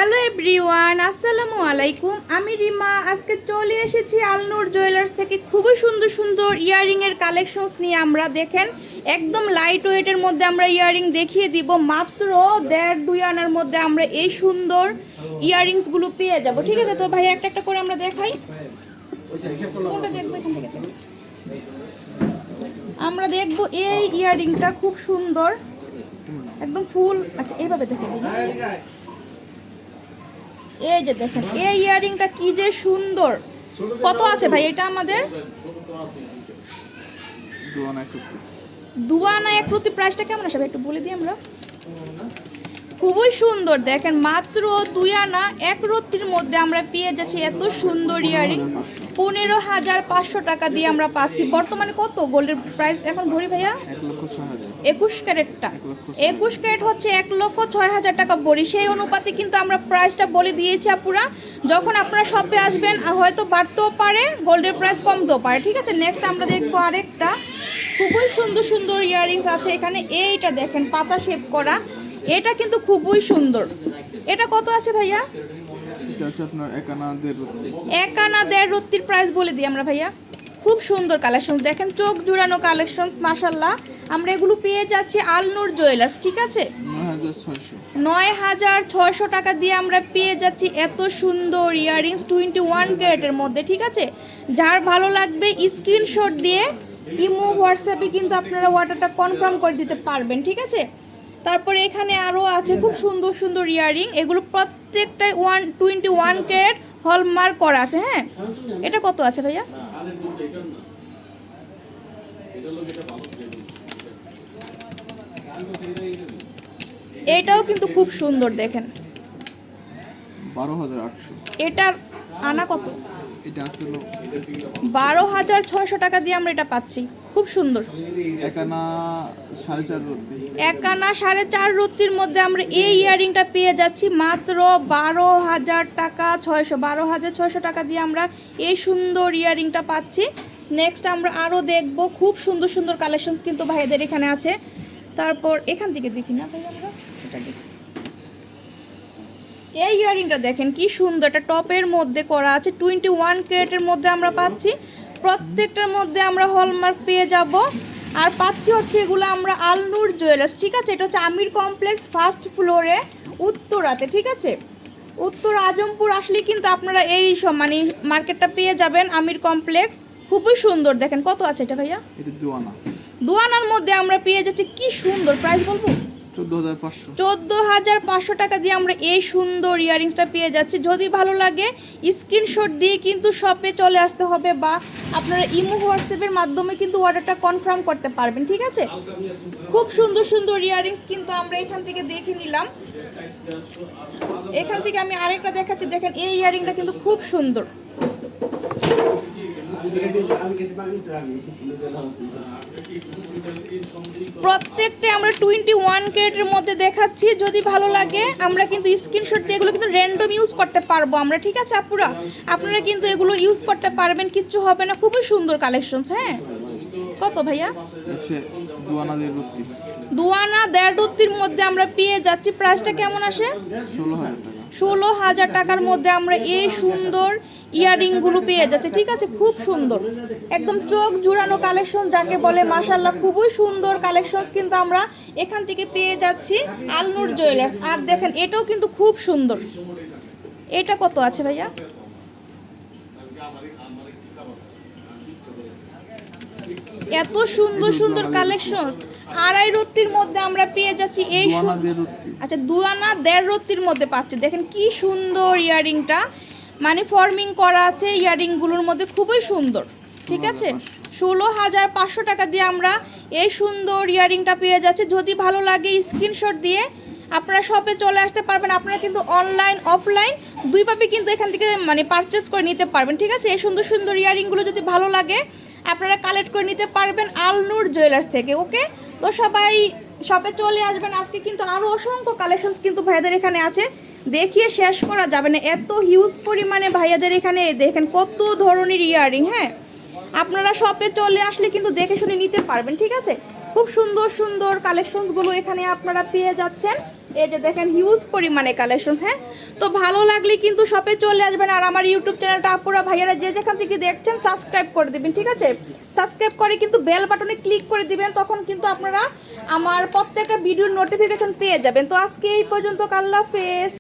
Hello everyone, আসসালামু আলাইকুম। আমি রিমা। আজকে চলে এসেছি আলনুর জুয়েলার্স থেকে খুবই সুন্দর সুন্দর ইয়াররিংয়ের কালেকশনস নিয়ে। আমরা দেখেন একদম লাইট ওয়েটের মধ্যে আমরা ইয়াররিং দেখিয়ে দিব। মাত্র 1.5-2 আনার মধ্যে আমরা এই সুন্দর ইয়াররিংসগুলো পেয়ে যাব। ঠিক আছে, তো ভাই একটা একটা করে আমরা দেখাই। কোনটা দেখবো? এখান থেকে আমরা দেখবো এই ইয়াররিংটা খুব সুন্দর, একদম ফুল। আচ্ছা, এইভাবে দেখে দিন। এই যে দেখেন এই ইয়াররিংটা কি যে সুন্দর। কত আছে ভাই এটা আমাদের? 2 আনা 1 প্রতি। প্রাইসটা কেমন আসবে একটু বলে দিই আমরা। খুবই সুন্দর দেখেন, মাত্র 2 আনা 1 রত্তির মধ্যে আমরা পেয়ে যাচ্ছি এত সুন্দর ইয়াররিং। 15,500 টাকা দিয়ে আমরা পাচ্ছি। বর্তমানে কত গোল্ডের প্রাইস এখন ভরি ভাইয়া? 21 ক্যারেটটা 21 ক্যারেট হচ্ছে 1,06,000 টাকা ভরি। সেই অনুপাতে কিন্তু আমরা প্রাইসটা বলে দিয়েছি আপুরা। যখন আপনারা শপে আসবেন হয়তো বাড়তেও পারে, গোল্ডের প্রাইস কমতেও পারে। ঠিক আছে, নেক্সট আমরা দেখবো আরেকটা খুবই সুন্দর সুন্দর ইয়াররিংস আছে এখানে। এইটা দেখেন পাতা শেপ করা, এটা কিন্তু খুবই সুন্দর। এটা কত আছে ভাইয়া? এটা আছে আপনার 1 আনা 1.5 রত্তি। 1 আনা 1.5 রত্তির প্রাইস বলে দিই আমরা ভাইয়া। খুব সুন্দর কালেকশন দেখেন, চোখ জুড়ানো কালেকশনস মাশাআল্লাহ। আমরা এগুলো পেয়ে যাচ্ছি আলনুর জুয়েলার্স। ঠিক আছে, 9,600 টাকা দিয়ে আমরা পেয়ে যাচ্ছি এত সুন্দর ইয়াররিংস 21 ক্যারেটের মধ্যে। ঠিক আছে, যার ভালো লাগবে স্ক্রিনশট দিয়ে ইমো হোয়াটসঅ্যাপে কিন্তু আপনারা অর্ডারটা কনফার্ম করে দিতে পারবেন। ঠিক আছে, তারপরে এখানে আরও আছে খুব সুন্দর সুন্দর ইয়াররিং। এগুলো প্রত্যেকটাই 21 ক্যারেট হলমার্ক করা আছে। হ্যাঁ, এটা কত আছে ভাইয়া? এটাও কিন্তু খুব সুন্দর দেখেন, 12,800। এটার আনা কত? এটা আছে 12,600 টাকা দিয়ে আমরা এটা পাচ্ছি। খুব সুন্দর 1 আনা 4.5 রত্তি। 1 আনা 4.5 রত্তির মধ্যে আমরা এই ইয়াররিংটা পেয়ে যাচ্ছি মাত্র 12,600 টাকা দিয়ে আমরা এই সুন্দর ইয়াররিংটা পাচ্ছি। নেক্সট আমরা আরও দেখব খুব সুন্দর সুন্দর কালেকশনস কিন্তু ভাইদের এখানে আছে। তারপর এখান থেকে দেখি না ভাই, আমরা এটা দেখি। এই ইয়াররিংটা দেখেন কি সুন্দর, একটা টপের মধ্যে করা আছে। 21 ক্যারেটের মধ্যে আমরা পাচ্ছি। প্রত্যেকটার মধ্যে আমরা হলমার্ক পেয়ে যাব। আর পাচ্ছি হচ্ছে এগুলো আমরা আলনুর জুয়েলার্স। ঠিক আছে, এটা হচ্ছে আমির কমপ্লেক্স ফার্স্ট ফ্লোরে উত্তরাতে। ঠিক আছে, উত্তর আজমপুর আসলে কিন্তু আপনারা এই সব মানে মার্কেটটা পেয়ে যাবেন, আমির কমপ্লেক্স। খুবই সুন্দর দেখেন। কত আছে এটা ভাইয়া? এটা 2 আনা। 2 আনার মধ্যে আমরা পেয়ে যাচ্ছি কি সুন্দর। প্রাইস বলবো 14,500। 14,500 টাকা দিয়ে আমরা এই সুন্দর ইয়াররিংসটা পেয়ে যাচ্ছি। যদি ভালো লাগে স্ক্রিনশট দিয়ে কিন্তু শপে চলে আসতে হবে, বা আপনারা ইমো হোয়াটসঅ্যাপের মাধ্যমে কিন্তু অর্ডারটা কনফার্ম করতে পারবেন। ঠিক আছে, খুব সুন্দর সুন্দর ইয়াররিংস কিন্তু আমরা এখান থেকে দেখে নিলাম। এখান থেকে আমি আরেকটা দেখাচ্ছি দেখেন, এই ইয়াররিংটা কিন্তু খুব সুন্দর। প্রত্যেকটা আমরা 21 ক্যারেটের মধ্যে দেখাচ্ছি। যদি ভালো লাগে আমরা কিন্তু স্ক্রিনশট দিয়ে এগুলো কিন্তু র্যান্ডম ইউজ করতে পারবো আমরা। ঠিক আছে আপুরা, আপনারা কিন্তু এগুলো ইউজ করতে পারবেন, কিচ্ছু হবে না। খুবই সুন্দর কালেকশনস। হ্যাঁ, কত ভাইয়া? 2 আনা 1.5 রত্তি। 2 আনা 1.5 রত্তির মধ্যে আমরা পেয়ে যাচ্ছি। প্রাইসটা কেমন আসে? 16,000 টাকা। 16,000 টাকার মধ্যে আমরা এই সুন্দর ইয়াররিংগুলো পেয়ে যাচ্ছে। ঠিক আছে, খুব সুন্দর একদম চোখ জুড়ানো কালেকশন যাকে বলে মাশাআল্লাহ। খুবই সুন্দর কালেকশনস কিন্তু আমরা এখান থেকে পেয়ে যাচ্ছি আলনুর জুয়েলার্স। আর দেখেন এটাও কিন্তু খুব সুন্দর। এটা কত আছে ভাইয়া? এত সুন্দর সুন্দর কালেকশনস 2.5 রত্তির মধ্যে আমরা পেয়ে যাচ্ছি এই। আচ্ছা, 2 আনা 1.5 রত্তির মধ্যে পাচ্ছি। দেখেন কি সুন্দর ইয়াররিংটা, মানে ফর্মিং করা আছে ইয়াররিংগুলোর মধ্যে, খুবই সুন্দর। ঠিক আছে, 16,500 টাকা দিয়ে আমরা এই সুন্দর ইয়াররিংটা পেয়ে যাচ্ছি। যদি ভালো লাগে স্ক্রিনশট দিয়ে আপনারা শপে চলে আসতে পারবেন। আপনারা কিন্তু অনলাইন অফলাইন দুইভাবে কিন্তু এখান থেকে মানে পারচেস করে নিতে পারবেন। ঠিক আছে, এই সুন্দর সুন্দর ইয়াররিংগুলো যদি ভালো লাগে আপনারা কালেক্ট করে নিতে পারবেন আলনুর জুয়েলার্স থেকে। ওকে, তো সবাই শপে চলে আসবেন। আজকে কিন্তু আরও অসংখ্য কালেকশনস কিন্তু ভাইয়াদের এখানে আছে, দেখিয়ে শেষ করা যাবে না। এত হিউজ পরিমাণে ভাইয়াদের এখানে দেখেন কত ধরনের ইয়াররিং। হ্যাঁ, আপনারা শপে চলে আসলে কিন্তু দেখে শুনে নিতে পারবেন। ঠিক আছে, খুব সুন্দর সুন্দর কালেকশনসগুলো এখানে আপনারা পেয়ে যাচ্ছেন। এই যে দেখেন হিউজ পরিমাণে কালেকশনস। হ্যাঁ, তো ভালো লাগলে কিন্তু শপে চলে আসবেন। আর আমার ইউটিউব চ্যানেলটা আপুরা ভাইয়ারা যে যেখান থেকে দেখছেন সাবস্ক্রাইব করে দিবেন, ঠিক আছে? সাবস্ক্রাইব করে কিন্তু বেল বাটনে ক্লিক করে দিবেন, তখন কিন্তু আপনারা আমার প্রত্যেকটা ভিডিওর নোটিফিকেশন পেয়ে যাবেন। তো আজকে এই পর্যন্ত, আল্লাহ হাফেজ।